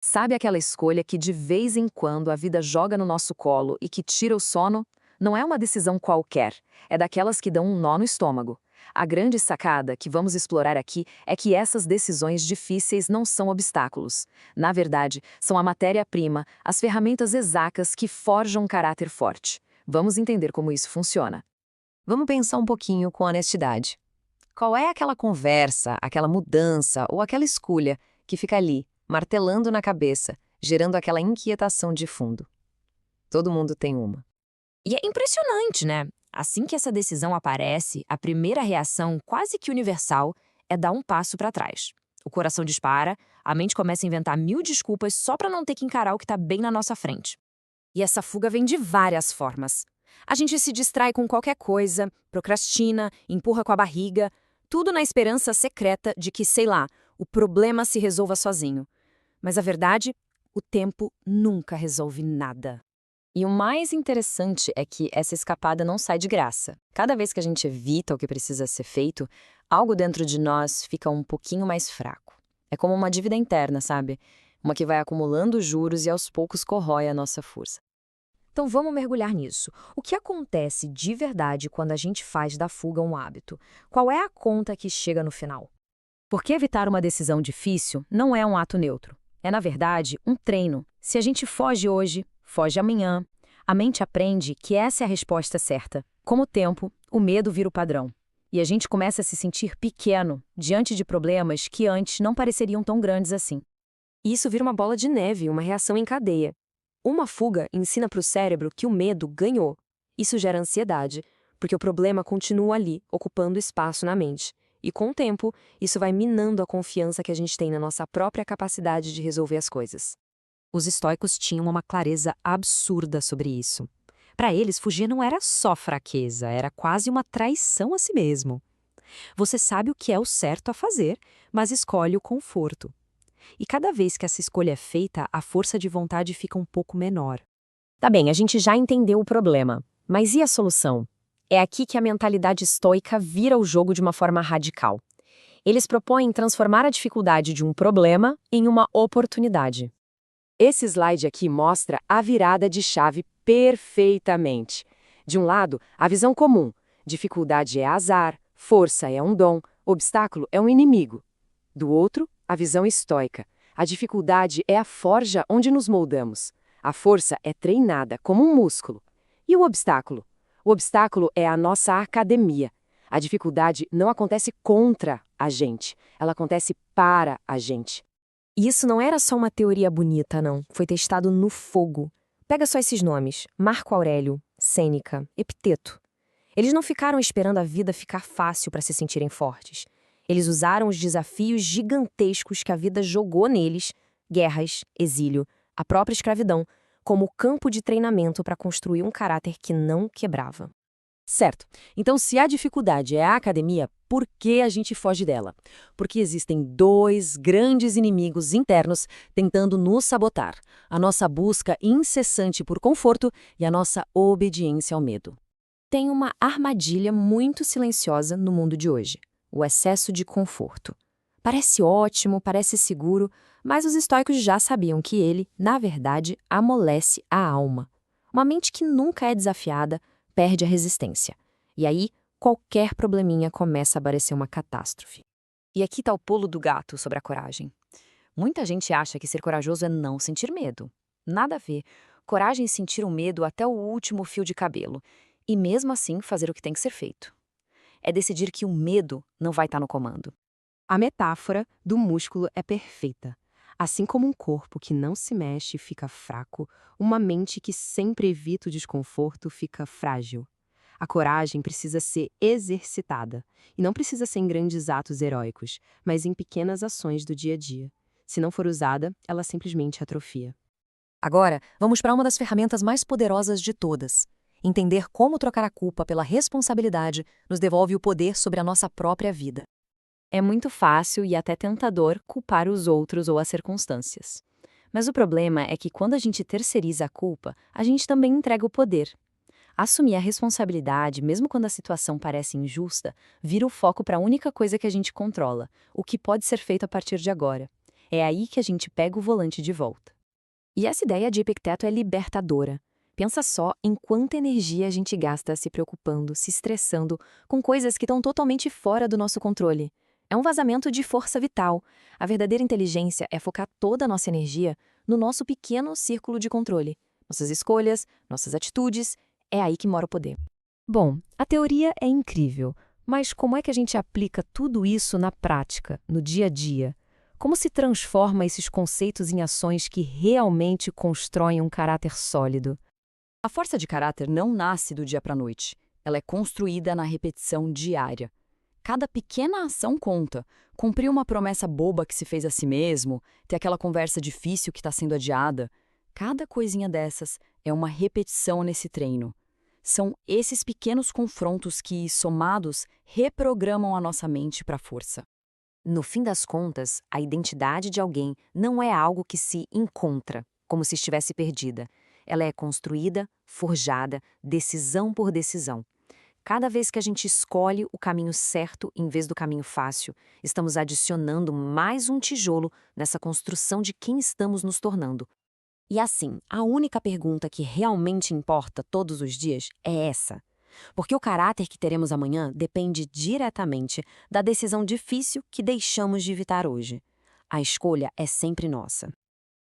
Sabe aquela escolha que de vez em quando a vida joga no nosso colo e que tira o sono? Não é uma decisão qualquer, é daquelas que dão um nó no estômago. A grande sacada que vamos explorar aqui é que essas decisões difíceis não são obstáculos. Na verdade, são a matéria-prima, as ferramentas exatas que forjam um caráter forte. Vamos entender como isso funciona. Vamos pensar um pouquinho com honestidade. Qual é aquela conversa, aquela mudança ou aquela escolha que fica ali, martelando na cabeça, gerando aquela inquietação de fundo? Todo mundo tem uma. E é impressionante, né? Assim que essa decisão aparece, a primeira reação, quase que universal, é dar um passo para trás. O coração dispara, a mente começa a inventar mil desculpas só para não ter que encarar o que está bem na nossa frente. E essa fuga vem de várias formas. A gente se distrai com qualquer coisa, procrastina, empurra com a barriga, tudo na esperança secreta de que, sei lá, o problema se resolva sozinho. Mas a verdade, o tempo nunca resolve nada. E o mais interessante é que essa escapada não sai de graça. Cada vez que a gente evita o que precisa ser feito, algo dentro de nós fica um pouquinho mais fraco. É como uma dívida interna, sabe? Uma que vai acumulando juros e aos poucos corrói a nossa força. Então vamos mergulhar nisso. O que acontece de verdade quando a gente faz da fuga um hábito? Qual é a conta que chega no final? Porque evitar uma decisão difícil não é um ato neutro. É, na verdade, um treino. Se a gente foge hoje, foge amanhã. A mente aprende que essa é a resposta certa. Com o tempo, o medo vira o padrão. E a gente começa a se sentir pequeno diante de problemas que antes não pareceriam tão grandes assim. Isso vira uma bola de neve, uma reação em cadeia. Uma fuga ensina para o cérebro que o medo ganhou. Isso gera ansiedade, porque o problema continua ali, ocupando espaço na mente. E com o tempo, isso vai minando a confiança que a gente tem na nossa própria capacidade de resolver as coisas. Os estoicos tinham uma clareza absurda sobre isso. Para eles, fugir não era só fraqueza, era quase uma traição a si mesmo. Você sabe o que é o certo a fazer, mas escolhe o conforto. E cada vez que essa escolha é feita, a força de vontade fica um pouco menor. Tá bem, a gente já entendeu o problema, mas e a solução? É aqui que a mentalidade estoica vira o jogo de uma forma radical. Eles propõem transformar a dificuldade de um problema em uma oportunidade. Esse slide aqui mostra a virada de chave perfeitamente. De um lado, a visão comum: dificuldade é azar, força é um dom, obstáculo é um inimigo. Do outro, a visão estoica: a dificuldade é a forja onde nos moldamos. A força é treinada como um músculo. E o obstáculo? O obstáculo é a nossa academia. A dificuldade não acontece contra a gente, ela acontece para a gente. E isso não era só uma teoria bonita, não. Foi testado no fogo. Pega só esses nomes: Marco Aurélio, Sêneca, Epiteto. Eles não ficaram esperando a vida ficar fácil para se sentirem fortes. Eles usaram os desafios gigantescos que a vida jogou neles, guerras, exílio, a própria escravidão, como campo de treinamento para construir um caráter que não quebrava. Certo. Então, se a dificuldade é a academia, por que a gente foge dela? Porque existem dois grandes inimigos internos tentando nos sabotar: a nossa busca incessante por conforto e a nossa obediência ao medo. Tem uma armadilha muito silenciosa no mundo de hoje: o excesso de conforto. Parece ótimo, parece seguro, mas os estoicos já sabiam que ele, na verdade, amolece a alma. Uma mente que nunca é desafiada perde a resistência. E aí, qualquer probleminha começa a parecer uma catástrofe. E aqui está o pulo do gato sobre a coragem. Muita gente acha que ser corajoso é não sentir medo. Nada a ver. Coragem é sentir o medo até o último fio de cabelo. E mesmo assim fazer o que tem que ser feito. É decidir que o medo não vai estar no comando. A metáfora do músculo é perfeita. Assim como um corpo que não se mexe fica fraco, uma mente que sempre evita o desconforto fica frágil. A coragem precisa ser exercitada, e não precisa ser em grandes atos heróicos, mas em pequenas ações do dia a dia. Se não for usada, ela simplesmente atrofia. Agora, vamos para uma das ferramentas mais poderosas de todas. Entender como trocar a culpa pela responsabilidade nos devolve o poder sobre a nossa própria vida. É muito fácil e até tentador culpar os outros ou as circunstâncias. Mas o problema é que quando a gente terceiriza a culpa, a gente também entrega o poder. Assumir a responsabilidade, mesmo quando a situação parece injusta, vira o foco para a única coisa que a gente controla, o que pode ser feito a partir de agora. É aí que a gente pega o volante de volta. E essa ideia de Epicteto é libertadora. Pensa só em quanta energia a gente gasta se preocupando, se estressando com coisas que estão totalmente fora do nosso controle. É um vazamento de força vital. A verdadeira inteligência é focar toda a nossa energia no nosso pequeno círculo de controle. Nossas escolhas, nossas atitudes, é aí que mora o poder. Bom, a teoria é incrível, mas como é que a gente aplica tudo isso na prática, no dia a dia? Como se transforma esses conceitos em ações que realmente constroem um caráter sólido? A força de caráter não nasce do dia para a noite. Ela é construída na repetição diária. Cada pequena ação conta. Cumprir uma promessa boba que se fez a si mesmo, ter aquela conversa difícil que está sendo adiada. Cada coisinha dessas é uma repetição nesse treino. São esses pequenos confrontos que, somados, reprogramam a nossa mente para a força. No fim das contas, a identidade de alguém não é algo que se encontra, como se estivesse perdida. Ela é construída, forjada, decisão por decisão. Cada vez que a gente escolhe o caminho certo em vez do caminho fácil, estamos adicionando mais um tijolo nessa construção de quem estamos nos tornando. E assim, a única pergunta que realmente importa todos os dias é essa. Porque o caráter que teremos amanhã depende diretamente da decisão difícil que deixamos de evitar hoje. A escolha é sempre nossa.